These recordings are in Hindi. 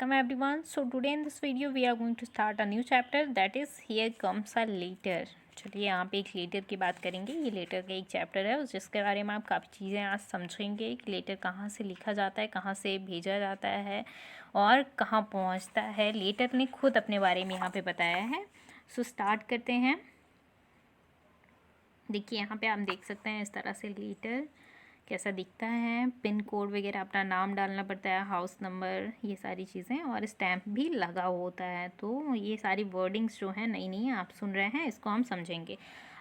welcome everyone. So today in this video we are going to start a new chapter, that is here comes a letter. चलिए यहाँ पे एक लेटर की बात करेंगे। ये लेटर का एक चैप्टर है जिसके बारे में आप काफ़ी चीज़ें आज समझेंगे कि लेटर कहाँ से लिखा जाता है, कहाँ से भेजा जाता है और कहाँ पहुँचता है। लेटर ने खुद अपने बारे में यहाँ पे बताया है। सो स्टार्ट करते हैं। देखिए यहाँ पे आप देख सकते हैं इस तरह से लेटर कैसा दिखता है। पिन कोड वगैरह अपना नाम डालना पड़ता है, हाउस नंबर, ये सारी चीज़ें, और स्टैम्प भी लगा होता है। तो ये सारी वर्डिंग्स जो हैं नई नई आप सुन रहे हैं, इसको हम समझेंगे।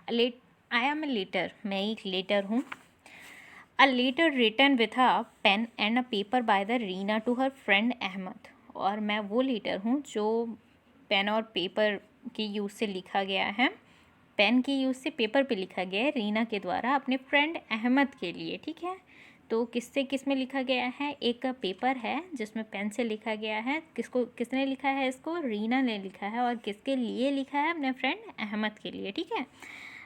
आई एम ए लेटर, मैं एक लेटर हूँ। A letter written with a pen and a paper by the Reena to her friend Ahmed. और मैं वो लेटर हूँ जो पेन और पेपर के यूज़ से लिखा गया है। पेन के यूज़ से पेपर पे लिखा गया है रीना के द्वारा अपने फ्रेंड अहमद के लिए। ठीक है, तो किस में लिखा गया है? एक पेपर है जिसमें पेन से लिखा गया है। किसने लिखा है इसको? रीना ने लिखा है। और किसके लिए लिखा है? अपने फ्रेंड अहमद के लिए। ठीक है।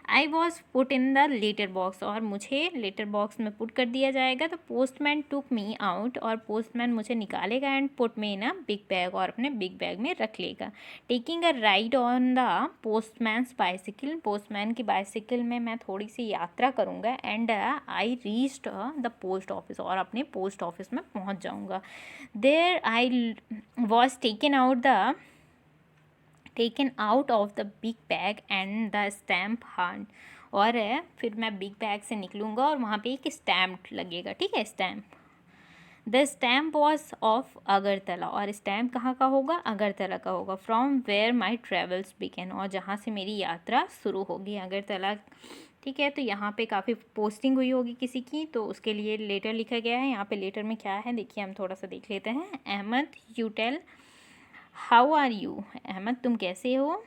I was put in the letter box, और मुझे लेटर बॉक्स में पुट कर दिया जाएगा। तो पोस्टमैन टुक मी आउट, और पोस्टमैन मुझे निकालेगा and put me in a big bag, और अपने बिग बैग में रख लेगा। Taking a ride on the postman's bicycle, postman की बाइसिकल में मैं थोड़ी सी यात्रा करूँगा। And I reached the post office, और अपने पोस्ट ऑफिस में पहुँच जाऊँगा। There I was taken out of the big bag and the stamp hunt, और फिर मैं बिग बैग से निकलूँगा और वहाँ पे एक स्टैम्प लगेगा। ठीक है, stamp. The stamp was of Agartala, और स्टैम्प कहाँ का होगा? अगरतला का होगा। From where my travels began, और जहाँ से मेरी यात्रा शुरू होगी, अगरतला। ठीक है, तो यहाँ पे काफ़ी पोस्टिंग हुई होगी किसी की, तो उसके लिए लेटर लिखा गया है। यहाँ पे लेटर में क्या है देखिए, हम थोड़ा सा देख लेते हैं। Ahmed, you tell how are you. Ahmed, तुम कैसे हो?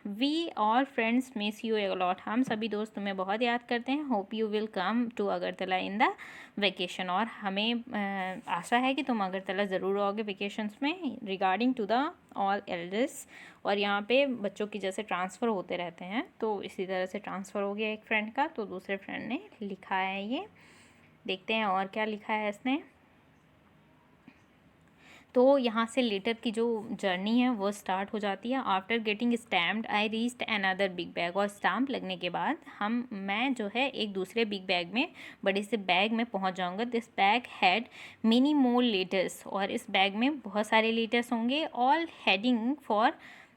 We all friends miss you a lot, हम सभी दोस्त तुम्हें बहुत याद करते हैं। Hope you will come to Agartala in the vacation, और हमें आशा है कि तुम अगरतला ज़रूर आओगे वेकेशंस में। Regarding to the all elders, और यहाँ पे बच्चों की जैसे ट्रांसफ़र होते रहते हैं, तो इसी तरह से ट्रांसफ़र हो गया एक फ्रेंड का, तो दूसरे फ्रेंड ने लिखा है ये। देखते हैं और क्या लिखा है इसने। तो यहाँ से लेटर की जो जर्नी है वो स्टार्ट हो जाती है। After getting stamped I reached another big bag, और स्टाम्प लगने के बाद मैं जो है एक दूसरे बिग बैग में, बड़े से बैग में पहुँच जाऊँगा। This bag had many more letters, और इस बैग में बहुत सारे लेटर्स होंगे। ऑल हेडिंग फॉर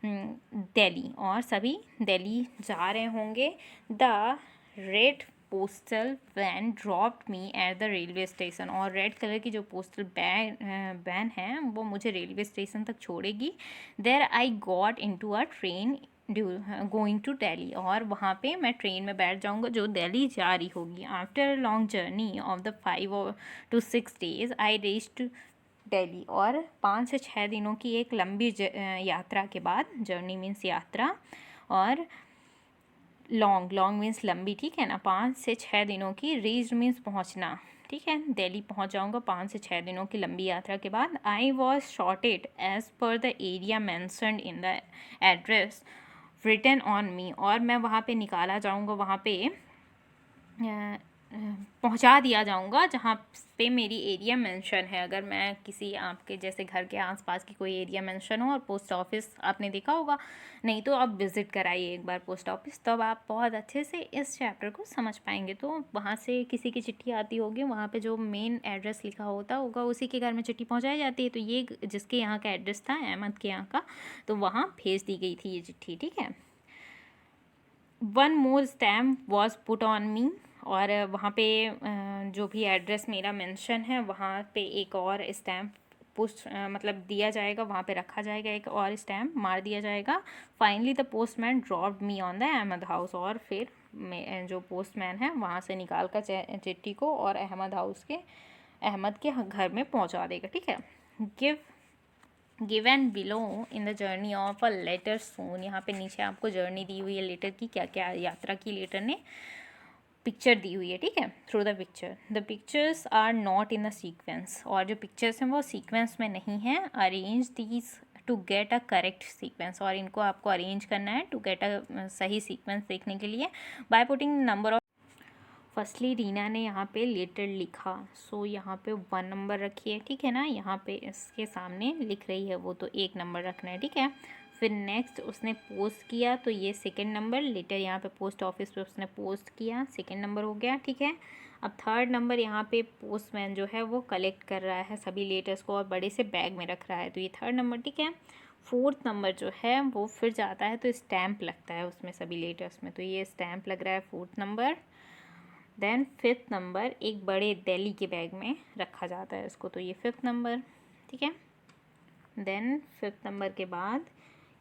दिल्ली, और सभी दिल्ली जा रहे होंगे। The red postal van dropped me at the railway station, और रेड कलर की जो पोस्टल वैन है वो मुझे रेलवे स्टेशन तक छोड़ेगी। There I got into a train going to Delhi, और वहाँ पे मैं ट्रेन में बैठ जाऊँगा जो दिल्ली जा रही होगी। After long journey of the 5 to 6 days I reached Delhi, और 5 से 6 दिनों की एक लंबी यात्रा के बाद, जर्नी मीन्स यात्रा, और लॉन्ग मीन्स लंबी। ठीक है ना, 5 से 6 दिनों की, रीच्ड मीन्स पहुंचना। ठीक है, दिल्ली पहुंच जाऊंगा 5 से 6 दिनों की लंबी यात्रा के बाद। I was sorted as per the area mentioned in the address written on me, और मैं वहाँ पे निकाला जाऊँगा, वहाँ पे पहुंचा दिया जाऊंगा जहाँ पे मेरी एरिया मेंशन है। अगर मैं किसी आपके जैसे घर के आसपास की कोई एरिया मेंशन हो और पोस्ट ऑफिस आपने देखा होगा, नहीं तो आप विज़िट कराइए एक बार पोस्ट ऑफिस, तब आप बहुत अच्छे से इस चैप्टर को समझ पाएंगे। तो वहाँ से किसी की चिट्ठी आती होगी, वहाँ पे जो मेन एड्रेस लिखा होता होगा उसी के घर में चिट्ठी पहुँचाई जाती है। तो ये जिसके यहाँ का एड्रेस था, अहमद के यहाँ का, तो वहाँ भेज दी गई थी ये चिट्ठी। ठीक है। One more stamp was put on me, और वहाँ पे जो भी एड्रेस मेरा मेंशन है वहाँ पे एक और स्टैम्प मतलब दिया जाएगा, वहाँ पे रखा जाएगा, एक और स्टैम्प मार दिया जाएगा। Finally the postman dropped me on the Ahmed house, और फिर जो पोस्टमैन है वहाँ से निकाल कर चिट्ठी को और अहमद के घर में पहुँचा देगा। ठीक है। Given below in the journey of a letter soon, यहाँ पे नीचे आपको जर्नी दी हुई है लेटर की, क्या क्या यात्रा की लेटर ने। पिक्चर दी हुई है। ठीक है, through the picture. The pictures are not in the sequence, और जो पिक्चर्स हैं वो सीक्वेंस में नहीं है। Arrange these to get a correct sequence, और इनको आपको अरेंज करना है टू गेट अ सही सीक्वेंस देखने के लिए, by putting number of firstly Reena ने यहाँ पे लेटर लिखा, सो यहाँ पे 1 नंबर रखी है, ठीक है ना। यहाँ पे इसके सामने लिख रही है वो, तो 1 नंबर रखना है, ठीक है। फिर नेक्स्ट उसने पोस्ट किया, तो ये 2nd नंबर, लेटर यहाँ पे पोस्ट ऑफिस पे उसने पोस्ट किया, 2nd नंबर हो गया, ठीक है। अब 3rd नंबर यहाँ पे पोस्टमैन जो है वो कलेक्ट कर रहा है सभी लेटर्स को और बड़े से बैग में रख रहा है, तो ये 3rd नंबर, ठीक है। 4th नंबर जो है वो फिर जाता है तो स्टैम्प लगता है उसमें सभी लेटर्स में, तो ये स्टैम्प लग रहा है 4th number. Then 5th number एक बड़े दिल्ली के बैग में रखा जाता है इसको, तो ये 5th नंबर, ठीक है। देन 5th नंबर के बाद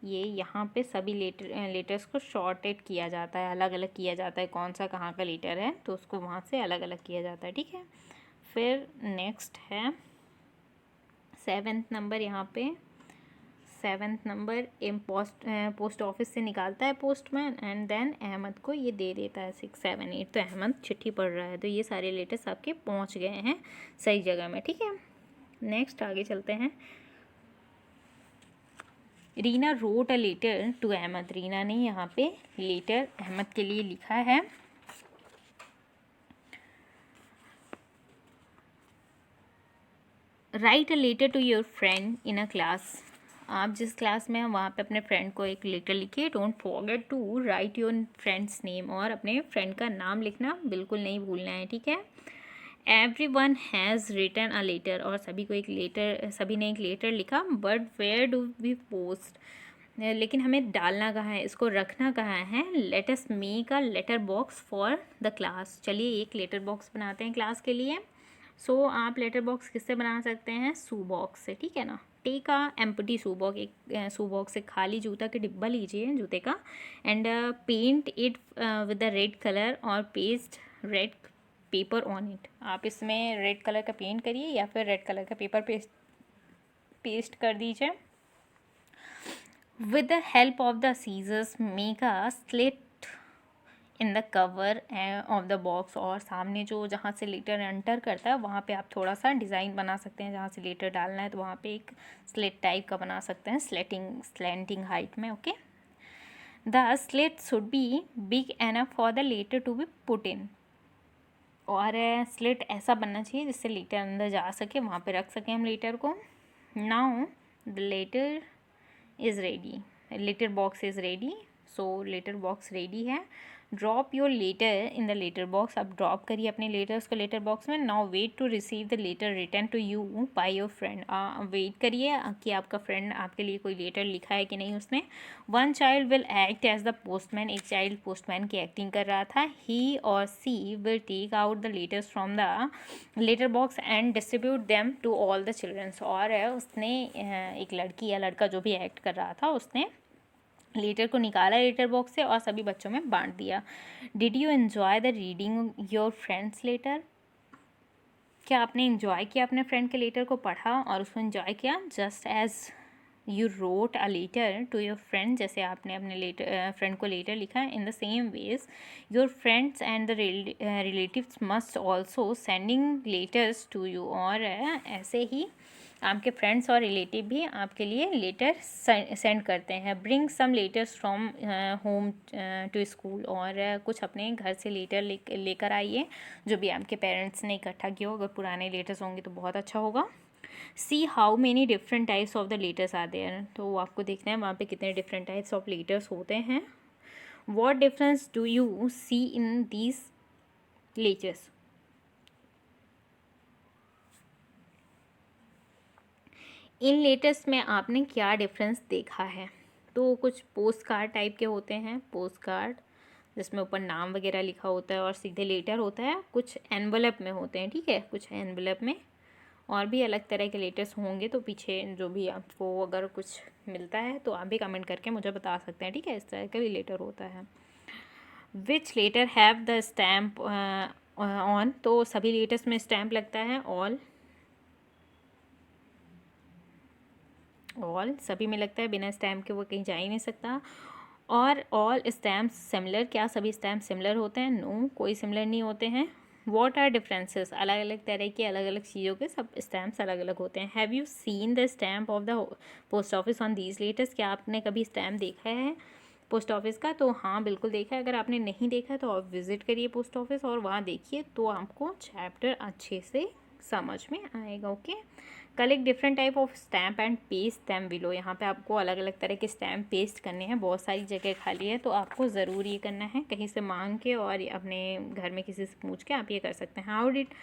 ये यहाँ पे सभी लेटर्स को शॉर्टेड किया जाता है, अलग अलग किया जाता है, कौन सा कहाँ का लेटर है तो उसको वहाँ से अलग अलग किया जाता है, ठीक है। फिर नेक्स्ट है 7th नंबर। यहाँ पे 7th नंबर पोस्ट ऑफिस से निकालता है पोस्टमैन एंड देन अहमद को ये दे देता है 6, 7, 8, तो अहमद चिट्ठी पढ़ रहा है, तो ये सारे लेटर्स आपके पहुंच गए हैं सही जगह में, ठीक है। नेक्स्ट आगे चलते हैं। Reena wrote a letter to Ahmed, Reena ने यहाँ पे लेटर अहमद के लिए लिखा है। Write a letter to your friend in a class, आप जिस क्लास में हैं वहाँ पे अपने फ्रेंड को एक लेटर लिखिए। Don't forget to write your friend's name, और अपने फ्रेंड का नाम लिखना बिल्कुल नहीं भूलना है, ठीक है। Everyone has written a letter, और सभी को एक लेटर, सभी ने एक लेटर लिखा, but where do we post, लेकिन हमें डालना कहाँ है, इसको रखना कहाँ है। Let us make a letter box for the class, चलिए एक लेटर बॉक्स बनाते हैं क्लास के लिए। सो आप लेटर बॉक्स किससे बना सकते हैं, शू बॉक्स से, ठीक है ना। Take a empty shoe box, एक शू बॉक्स से खाली जूता के डिब्बा लीजिए जूते का, and paint it with the red colour और paste red paper on it, आप इसमें रेड कलर का पेंट करिए या फिर रेड कलर का पेपर पेस्ट कर दीजिए। With the help of the scissors make a slit in the cover of the box, और सामने जो जहाँ से लेटर एंटर करता है वहाँ पे आप थोड़ा सा डिज़ाइन बना सकते हैं, जहाँ से लेटर डालना है तो वहाँ पे एक स्लिट टाइप का बना सकते हैं, स्लैंटिंग हाइट में, okay. The slit should be big enough for the letter to be put in, और स्लिट ऐसा बनना चाहिए जिससे लेटर अंदर जा सके, वहाँ पे रख सकें हम लेटर को। Now the letter is ready, letter box is ready, so letter box ready है। Drop your letter in the letter box, आप ड्रॉप करिए अपने लेटर्स को लेटर बॉक्स में। Now wait to receive the letter return to you by your friend, wait करिए कि आपका फ्रेंड आपके लिए कोई लेटर लिखा है कि नहीं उसने। One child will act as the postman, एक चाइल्ड पोस्टमैन की एक्टिंग कर रहा था। ही और she will take out the letters from the letter box and distribute them to all the childrens, और उसने एक लड़की या लड़का जो भी एक्ट कर रहा था उसने लेटर को निकाला लेटर बॉक्स से और सभी बच्चों में बांट दिया। Did you enjoy the reading your friend's letter, क्या आपने इन्जॉय किया अपने फ्रेंड के लेटर को पढ़ा और उसको इन्जॉय किया। Just as you wrote a letter to your friend, जैसे आपने अपने लेटर फ्रेंड को लेटर लिखा है। In the same ways your friends and the relatives must also sending letters to you, और ऐसे ही आपके फ्रेंड्स और रिलेटिव भी आपके लिए लेटर सेंड करते हैं। Bring some letters from home to school, और कुछ अपने घर से लेटर लेकर आइए जो भी आपके पेरेंट्स ने इकट्ठा किया हो, अगर पुराने लेटर्स होंगे तो बहुत अच्छा होगा। See how many different types of the letters are there, तो आपको देखना है वहाँ पे कितने डिफरेंट टाइप्स ऑफ लेटर्स होते हैं। What difference do you see in these letters, इन लेटर्स में आपने क्या डिफरेंस देखा है। तो कुछ पोस्ट कार्ड टाइप के होते हैं, पोस्ट कार्ड जिसमें ऊपर नाम वगैरह लिखा होता है और सीधे लेटर होता है। कुछ एनवलप में होते हैं, ठीक है, कुछ एनवलप में, और भी अलग तरह के लेटर्स होंगे, तो पीछे जो भी आपको अगर कुछ मिलता है तो आप भी कमेंट करके मुझे बता सकते हैं, ठीक है। इस तरह का भी लेटर होता है। Which letter have the stamp on, तो सभी लेटर्स में स्टैम्प लगता है। ऑल सभी में लगता है, बिना स्टैम्प के वो कहीं जा ही नहीं सकता। और ऑल स्टैम्प सिमिलर, क्या सभी स्टैम्प सिमिलर होते हैं। नो, कोई सिमिलर नहीं होते हैं। वॉट आर डिफरेंसेस, अलग अलग तरह के अलग अलग चीज़ों के सब स्टैम्प्स अलग अलग होते हैं। Have you seen the stamp of the post office on these letters, क्या आपने कभी स्टैम्प देखा है पोस्ट ऑफिस का। तो हाँ बिल्कुल देखा है, अगर आपने नहीं देखा है तो आप विज़िट करिए पोस्ट ऑफिस और वहाँ देखिए, तो आपको चैप्टर अच्छे से समझ में आएगा। Okay, collect different type of stamp and paste them below. यहाँ पे आपको अलग अलग तरह के स्टैम्प पेस्ट करने हैं, बहुत सारी जगह खाली है तो आपको ज़रूर ये करना है, कहीं से मांग के और अपने घर में किसी से पूछ के आप ये कर सकते हैं। How did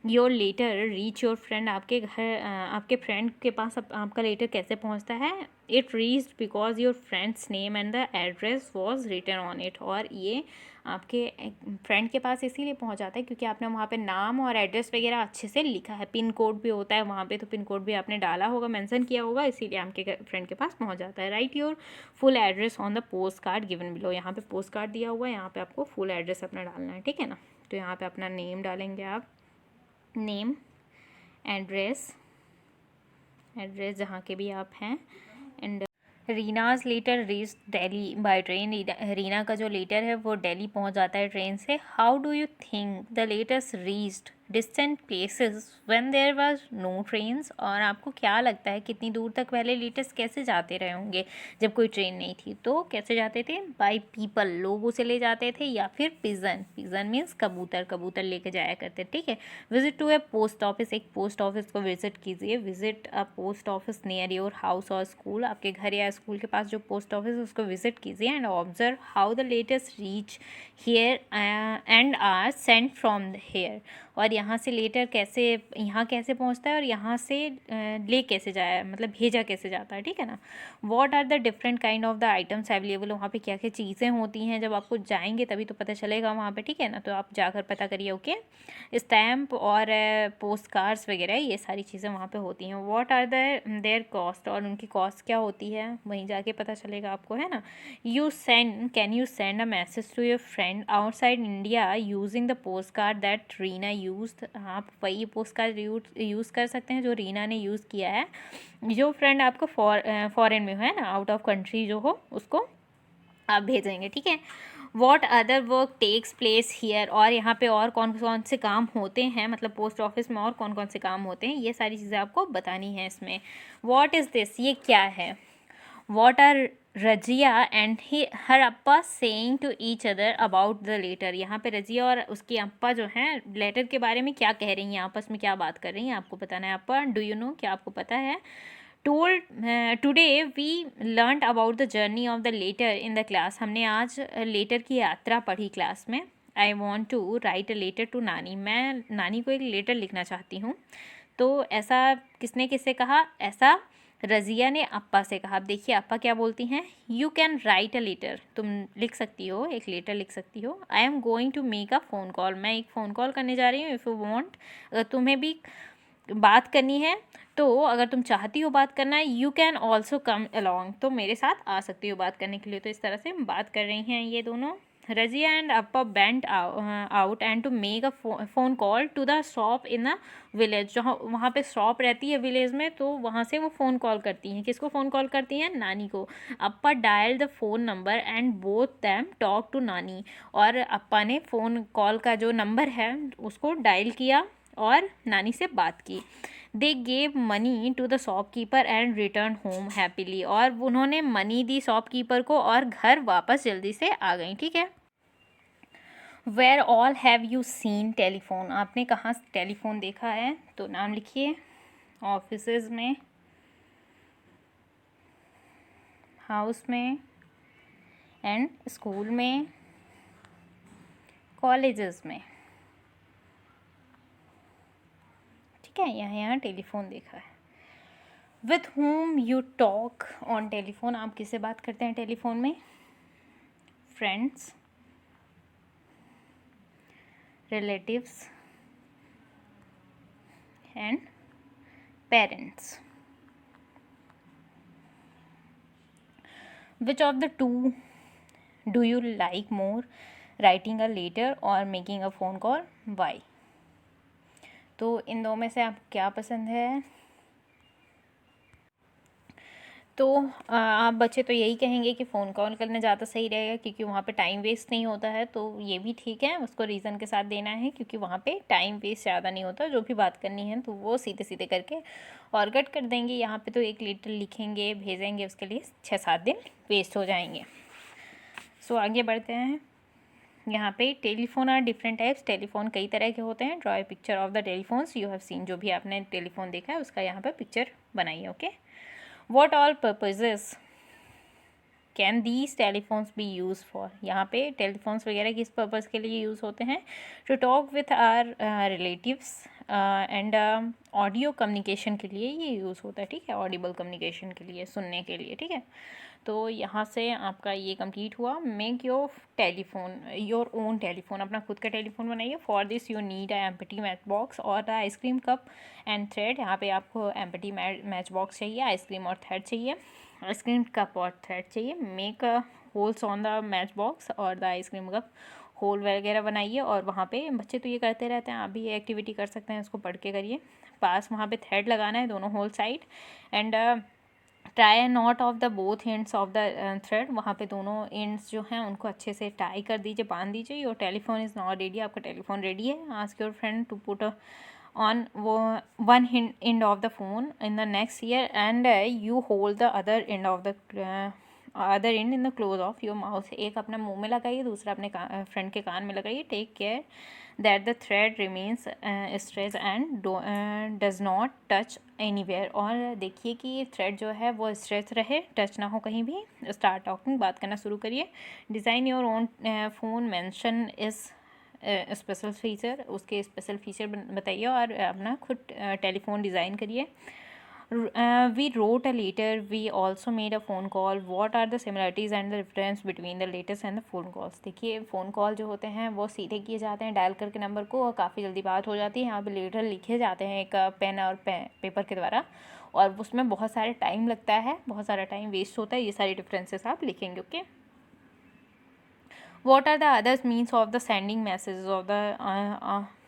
your letter reach your friend, आपके घर आपके फ्रेंड के पास आपका लेटर कैसे पहुंचता है। It reached because your friend's name and the address was written on it, और ये आपके फ्रेंड के पास इसीलिए पहुंच जाता है क्योंकि आपने वहाँ पे नाम और एड्रेस वगैरह अच्छे से लिखा है। पिन कोड भी होता है वहाँ पे, तो पिन कोड भी आपने डाला होगा, मेंशन किया होगा, इसीलिए आपके फ्रेंड के पास पहुँच जाता है। Right your full address on the post card given below, यहाँ पे पोस्ट कार्ड दिया हुआ है, यहाँ पे आपको फुल एड्रेस अपना डालना है, ठीक है ना। तो यहाँ पे अपना नेम डालेंगे आप, नेम, एड्रेस जहाँ के भी आप हैं, and Reena's letter reach Delhi by train, Reena का जो लेटर है वो दिल्ली पहुँच जाता है ट्रेन से। How do you think the letters reached distant places when there was no trains, और आपको क्या लगता है कितनी दूर तक पहले लेटर्स कैसे जाते रहे होंगे जब कोई ट्रेन नहीं थी। तो कैसे जाते थे, बाय पीपल, लोगों से ले जाते थे, या फिर पिजन मीन्स कबूतर लेके जाया करते, ठीक है। Visit to a post office, एक पोस्ट ऑफिस को विजिट कीजिए। Visit a post office near your house और स्कूल, आपके घर या स्कूल के पास जो पोस्ट ऑफिस है उसको विजिट कीजिए। And observe how the letters reach here and are sent from here, और यहाँ से लेटर कैसे यहाँ कैसे पहुँचता है और यहाँ से ले कैसे जाया, मतलब भेजा कैसे जाता है, ठीक है ना। What are the different kind of the items available, वहाँ पे क्या क्या चीज़ें होती हैं, जब आपको जाएंगे तभी तो पता चलेगा वहाँ पे, ठीक है ना। तो आप जाकर पता करिए। ओके, स्टैम्प और पोस्ट कार्ड्स वगैरह ये सारी चीज़ें वहाँ पे होती हैं। व्हाट आर देयर कॉस्ट, और उनकी कॉस्ट क्या होती है वहीं जाके पता चलेगा आपको, है ना। Can you send a message to your friend outside India using the post card that Reena used, आप वही पोस्ट कार्ड यूज़ कर सकते हैं जो रीना ने यूज़ किया है। जो फ्रेंड आपको फॉरेन में हो, है ना, आउट ऑफ कंट्री जो हो, उसको आप भेजेंगे, ठीक है। What other work takes place here, और यहाँ पे और कौन कौन से काम होते हैं, मतलब पोस्ट ऑफिस में और कौन कौन से काम होते हैं, ये सारी चीज़ें आपको बतानी है इसमें। वॉट इज़ दिस, ये क्या है। What are Razia and her appa saying to each other about the letter, यहाँ पे रजिया और उसकी अप्पा जो हैं लेटर के बारे में क्या कह रही हैं, आपस में क्या बात कर रही हैं, आपको बताना है। अप्पा, डू यू नो, क्या आपको पता है। Today we learn about the journey of the letter in the class, हमने आज लेटर की यात्रा पढ़ी क्लास में। I want to write a letter to nani, मैं नानी को एक लेटर लिखना चाहती हूँ। तो ऐसा किसने किससे कहा, ऐसा रज़िया ने अप्पा से कहा। अब देखिए अप्पा क्या बोलती हैं, you can write a letter, तुम लिख सकती हो, एक लेटर लिख सकती हो। I am going to make a phone call, मैं एक फ़ोन कॉल करने जा रही हूँ। इफ़ यू वॉन्ट, अगर तुम्हें भी बात करनी है, तो अगर तुम चाहती हो बात करना, you can also come along, तो मेरे साथ आ सकती हो बात करने के लिए। तो इस तरह से बात कर रही हैं ये दोनों। Razia and appa went out and to make a phone call to the shop in a village, जहाँ वहाँ पे शॉप रहती है विलेज में, तो वहाँ से वो फ़ोन कॉल करती हैं। किसको फ़ोन कॉल करती हैं, नानी को। Appa dial the phone number and both them talk to nani, और अप्पा ने फ़ोन कॉल का जो नंबर है उसको डायल किया और नानी से बात की। They gave money to the shopkeeper and return home happily, और उन्होंने मनी दी शॉपकीपर को और घर वापस जल्दी से आ गई, ठीक है। Where all have you seen telephone, आपने कहाँ टेलीफोन देखा है, तो नाम लिखिए। ऑफिसेज में, हाउस में, एंड स्कूल में, कॉलेजेस में, ठीक है। यहाँ टेलीफोन देखा है। With whom you talk on telephone, आप किससे बात करते हैं टेलीफोन में, friends, relatives and parents. Which of the two do you like more, writing a letter और making a phone call, why. तो इन दो में से आपको क्या पसंद है। तो आप बच्चे तो यही कहेंगे कि फ़ोन कॉल करना ज़्यादा सही रहेगा क्योंकि वहाँ पे टाइम वेस्ट नहीं होता है, तो ये भी ठीक है, उसको रीज़न के साथ देना है क्योंकि वहाँ पे टाइम वेस्ट ज़्यादा नहीं होता, जो भी बात करनी है तो वो सीधे सीधे करके और कट कर देंगे। यहाँ पे तो एक लेटर लिखेंगे भेजेंगे, उसके लिए 6-7 दिन वेस्ट हो जाएंगे। सो आगे बढ़ते हैं। यहाँ पे telephone are different types, telephone कई तरह के होते हैं। Draw a picture of the telephones you have seen, जो भी आपने टेलीफोन देखा है उसका यहाँ पे पिक्चर बनाइए। Okay, what all purposes can these telephones B use for, यहाँ पे टेलीफोन्स वगैरह किस पर्पज़ के लिए यूज़ होते हैं? To talk with our relatives and audio communication के लिए ये यूज़ होता है, ठीक है, ऑडिबल कम्युनिकेशन के लिए, सुनने के लिए, ठीक है। तो यहाँ से आपका ये कंप्लीट हुआ। Make your telephone your own telephone, अपना खुद का टेलीफोन बनाइए। For this you need a empty match box और the ice cream cup and thread, यहाँ पे आपको एम्पटी मैच बॉक्स चाहिए, आइसक्रीम और थ्रेड चाहिए, आइसक्रीम कप और थ्रेड चाहिए। Make holes on the match box और द आइसक्रीम कप, होल वगैरह बनाइए। और वहाँ पे बच्चे तो ये करते रहते हैं, आप भी ये एक्टिविटी कर सकते हैं, इसको पढ़ के करिए। पास वहाँ पे थ्रेड लगाना है दोनों hole side and tie knot of the both ends of the thread, वहाँ पे दोनों एंड्स जो हैं उनको अच्छे से टाई कर दीजिए, बांध दीजिए। Your telephone is not ready, आपका टेलीफोन रेडी है। Ask your friend to put on one end of the phone in the next ear and you hold the other end of the other end in the close of your mouth, एक अपना मुंह में लगाइए, दूसरा अपने फ्रेंड के कान में लगाइए। Take care that the thread remains stretch and does not touch anywhere, और देखिए कि ये थ्रेड जो है वो स्ट्रेच रहे, टच ना हो कहीं भी। स्टार्ट टॉकिंग, बात करना शुरू करिए। Design your own phone, mention is special feature, उसके स्पेशल फीचर बताइए और अपना खुद टेलीफोन डिज़ाइन करिए। We wrote a letter, we also made a phone call, what are the similarities and the difference between the latest and the phone calls. देखिए फ़ोन कॉल जो होते हैं वो सीधे किए जाते हैं डायल करके नंबर को, और काफ़ी जल्दी बात हो जाती है। यहाँ पे लेटर लिखे जाते हैं एक पेन और पेपर के द्वारा, और उसमें बहुत सारे टाइम लगता है, बहुत सारा टाइम वेस्ट होता है। ये सारी डिफरेंसेस आप लिखेंगे। Okay, what are the other means of the sending messages of the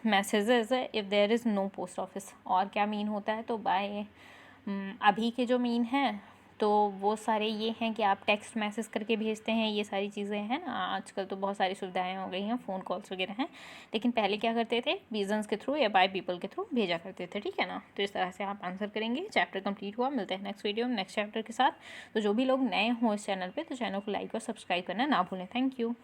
messages if there is no post office, और क्या मीन होता है? तो बाय अभी के जो मीन हैं तो वो सारे ये हैं कि आप टेक्स्ट मैसेज करके भेजते हैं, ये सारी चीज़ें हैं ना। आजकल तो बहुत सारी सुविधाएं हो गई हैं, फ़ोन कॉल्स वगैरह हैं, लेकिन पहले क्या करते थे? विजन्स के थ्रू या बाय पीपल के थ्रू भेजा करते थे, ठीक है ना। तो इस तरह से आप आंसर करेंगे। चैप्टर कंप्लीट हुआ, मिलते हैं नेक्स्ट वीडियो में नेक्स्ट चैप्टर के साथ। तो जो भी लोग नए हों इस चैनल पर, तो चैनल को लाइक और सब्सक्राइब करना ना भूलें। Thank you.